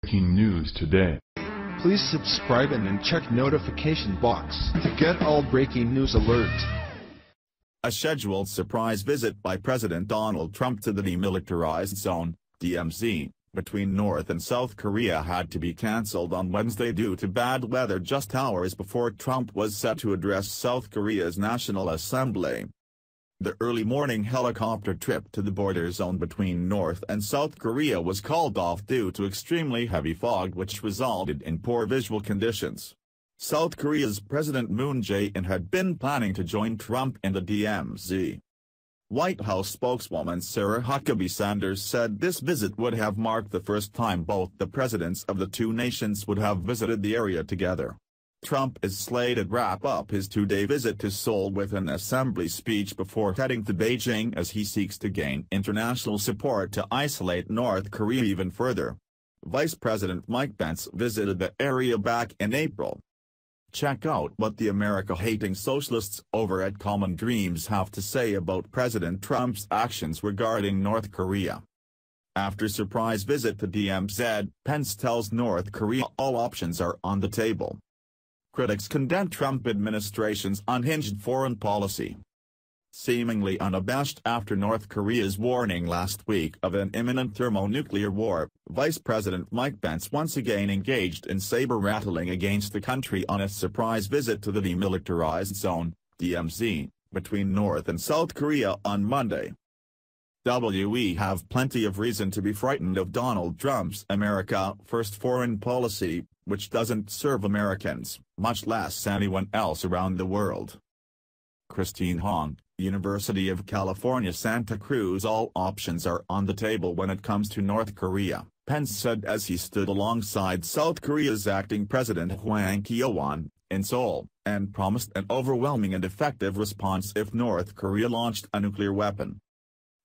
breaking news today. Please subscribe and check notification box to get all breaking news alerts. A scheduled surprise visit by President Donald Trump to the Demilitarized Zone, DMZ, between North and South Korea had to be cancelled on Wednesday due to bad weather just hours before Trump was set to address South Korea's National Assembly. The early morning helicopter trip to the border zone between North and South Korea was called off due to extremely heavy fog which resulted in poor visual conditions. South Korea's President Moon Jae-in had been planning to join Trump in the DMZ. White House spokeswoman Sarah Huckabee Sanders said this visit would have marked the first time both the presidents of the two nations would have visited the area together. Trump is slated to wrap up his two-day visit to Seoul with an assembly speech before heading to Beijing as he seeks to gain international support to isolate North Korea even further. Vice President Mike Pence visited the area back in April. Check out what the America-hating socialists over at Common Dreams have to say about President Trump's actions regarding North Korea. After surprise visit to DMZ, Pence tells North Korea all options are on the table. Critics condemn Trump administration's unhinged foreign policy. Seemingly unabashed after North Korea's warning last week of an imminent thermonuclear war, Vice President Mike Pence once again engaged in saber-rattling against the country on a surprise visit to the Demilitarized Zone, DMZ, between North and South Korea on Monday. We have plenty of reason to be frightened of Donald Trump's America-first foreign policy, which doesn't serve Americans, much less anyone else around the world. Christine Hong, University of California, Santa Cruz. All options are on the table when it comes to North Korea, Pence said as he stood alongside South Korea's acting president Hwang Kyo-won, in Seoul, and promised an overwhelming and effective response if North Korea launched a nuclear weapon.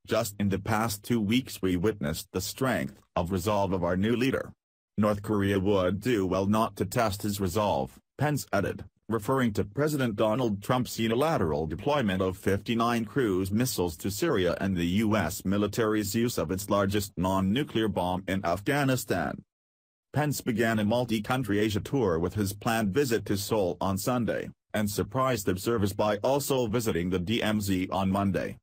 Just in the past 2 weeks we witnessed the strength of resolve of our new leader. North Korea would do well not to test his resolve, Pence added, referring to President Donald Trump's unilateral deployment of 59 cruise missiles to Syria and the U.S. military's use of its largest non-nuclear bomb in Afghanistan. Pence began a multi-country Asia tour with his planned visit to Seoul on Sunday, and surprised observers by also visiting the DMZ on Monday.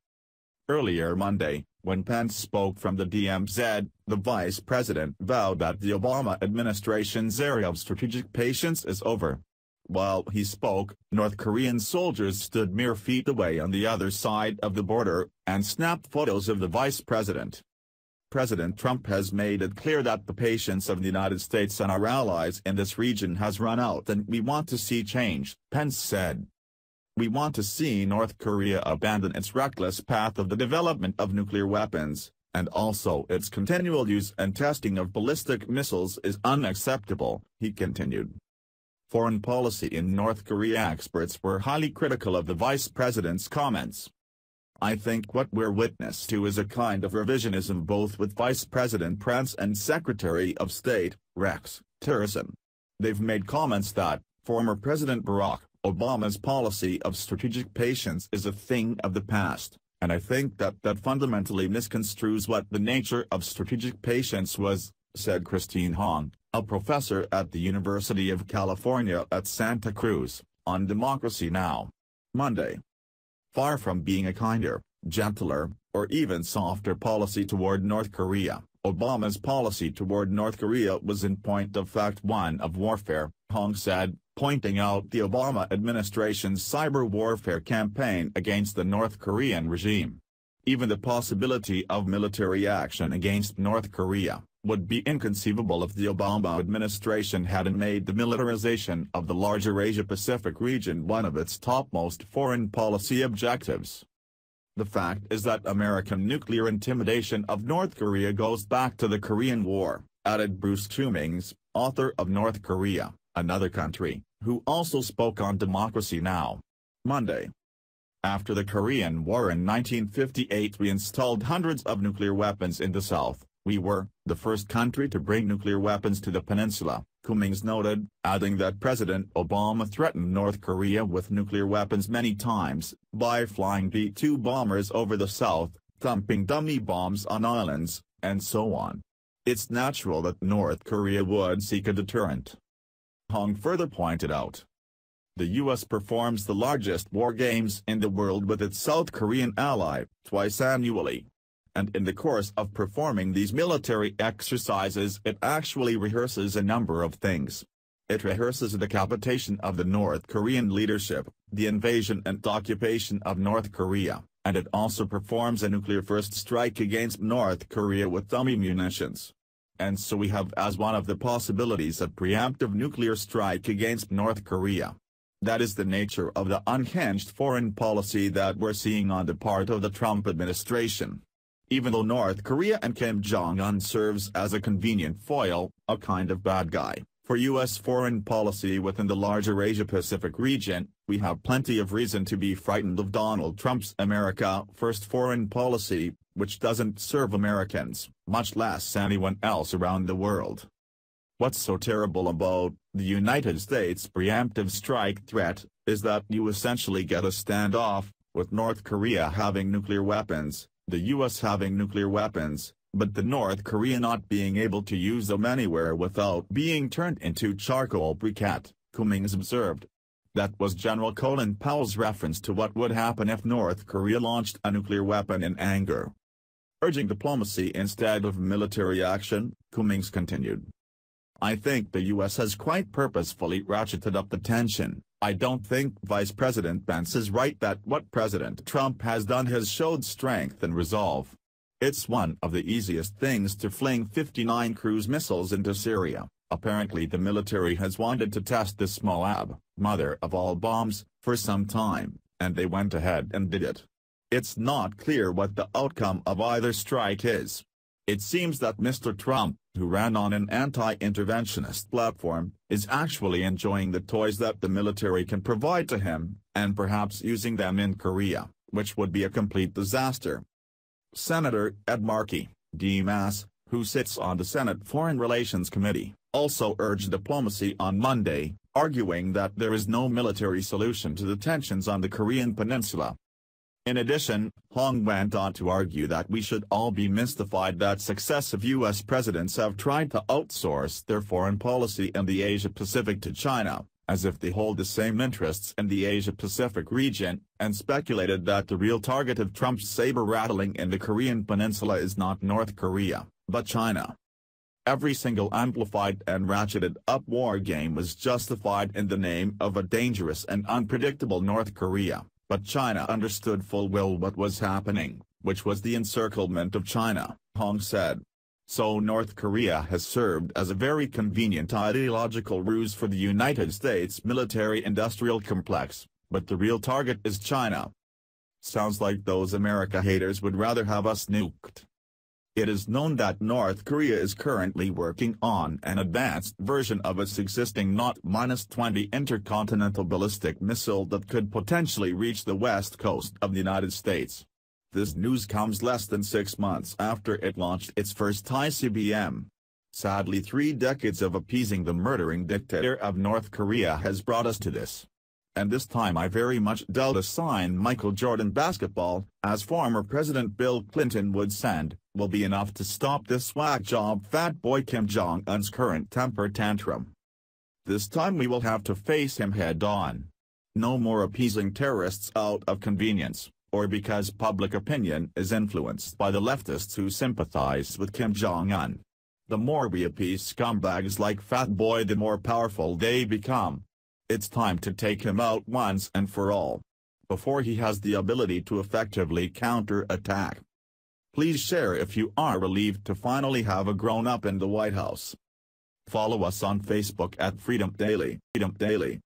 Earlier Monday, when Pence spoke from the DMZ, the vice president vowed that the Obama administration's era of strategic patience is over. While he spoke, North Korean soldiers stood mere feet away on the other side of the border, and snapped photos of the vice president. President Trump has made it clear that the patience of the United States and our allies in this region has run out and we want to see change, Pence said. We want to see North Korea abandon its reckless path of the development of nuclear weapons, and also its continual use and testing of ballistic missiles is unacceptable, he continued. Foreign policy in North Korea experts were highly critical of the vice president's comments. I think what we're witness to is a kind of revisionism both with Vice President Pence and Secretary of State, Rex Tillerson. They've made comments that, former President Barack Obama's policy of strategic patience is a thing of the past, and I think that fundamentally misconstrues what the nature of strategic patience was, said Christine Hong, a professor at the University of California at Santa Cruz, on Democracy Now! Monday. Far from being a kinder, gentler, or even softer policy toward North Korea, Obama's policy toward North Korea was in point of fact one of warfare, Hong said, pointing out the Obama administration's cyber warfare campaign against the North Korean regime. Even the possibility of military action against North Korea would be inconceivable if the Obama administration hadn't made the militarization of the larger Asia-Pacific region one of its topmost foreign policy objectives. The fact is that American nuclear intimidation of North Korea goes back to the Korean War, added Bruce Cumings, author of North Korea, Another Country, who also spoke on Democracy Now! Monday. After the Korean War in 1958 we installed hundreds of nuclear weapons in the South. We were the first country to bring nuclear weapons to the peninsula, Cumings noted, adding that President Obama threatened North Korea with nuclear weapons many times, by flying B-2 bombers over the South, thumping dummy bombs on islands, and so on. It's natural that North Korea would seek a deterrent. Hong further pointed out. The U.S. performs the largest war games in the world with its South Korean ally, twice annually. And in the course of performing these military exercises it actually rehearses a number of things. It rehearses the decapitation of the North Korean leadership, the invasion and occupation of North Korea, and it also performs a nuclear first strike against North Korea with dummy munitions. And so we have as one of the possibilities a preemptive nuclear strike against North Korea. That is the nature of the unhinged foreign policy that we're seeing on the part of the Trump administration. Even though North Korea and Kim Jong-un serves as a convenient foil, a kind of bad guy, for U.S. foreign policy within the larger Asia-Pacific region, we have plenty of reason to be frightened of Donald Trump's America-first foreign policy, which doesn't serve Americans, much less anyone else around the world. What's so terrible about the United States' preemptive strike threat, is that you essentially get a standoff, with North Korea having nuclear weapons, the U.S. having nuclear weapons, but the North Korea not being able to use them anywhere without being turned into charcoal briquette, Cummings observed. That was General Colin Powell's reference to what would happen if North Korea launched a nuclear weapon in anger. Urging diplomacy instead of military action, Cummings continued. I think the U.S. has quite purposefully ratcheted up the tension. I don't think Vice President Pence is right that what President Trump has done has showed strength and resolve. It's one of the easiest things to fling 59 cruise missiles into Syria. Apparently the military has wanted to test this Moab, mother of all bombs, for some time, and they went ahead and did it. It's not clear what the outcome of either strike is. It seems that Mr. Trump, who ran on an anti-interventionist platform, is actually enjoying the toys that the military can provide to him, and perhaps using them in Korea, which would be a complete disaster. Senator Ed Markey, D-Mass, who sits on the Senate Foreign Relations Committee, also urged diplomacy on Monday, arguing that there is no military solution to the tensions on the Korean peninsula. In addition, Hong went on to argue that we should all be mystified that successive U.S. presidents have tried to outsource their foreign policy in the Asia-Pacific to China, as if they hold the same interests in the Asia-Pacific region, and speculated that the real target of Trump's saber-rattling in the Korean peninsula is not North Korea, but China. Every single amplified and ratcheted up war game was justified in the name of a dangerous and unpredictable North Korea. But China understood full well what was happening, which was the encirclement of China, Hong said. So North Korea has served as a very convenient ideological ruse for the United States military-industrial complex, but the real target is China. Sounds like those America haters would rather have us nuked. It is known that North Korea is currently working on an advanced version of its existing Not-20 intercontinental ballistic missile that could potentially reach the west coast of the United States. This news comes less than 6 months after it launched its first ICBM. Sadly, 3 decades of appeasing the murdering dictator of North Korea has brought us to this. And this time I very much doubt a sign Michael Jordan basketball, as former President Bill Clinton would send, will be enough to stop this whack job fat boy Kim Jong-un's current temper tantrum. This time we will have to face him head-on. No more appeasing terrorists out of convenience, or because public opinion is influenced by the leftists who sympathize with Kim Jong-un. The more we appease scumbags like Fat Boy, the more powerful they become. It's time to take him out once and for all, before he has the ability to effectively counter-attack. Please share if you are relieved to finally have a grown-up in the White House. Follow us on Facebook at Freedom Daily.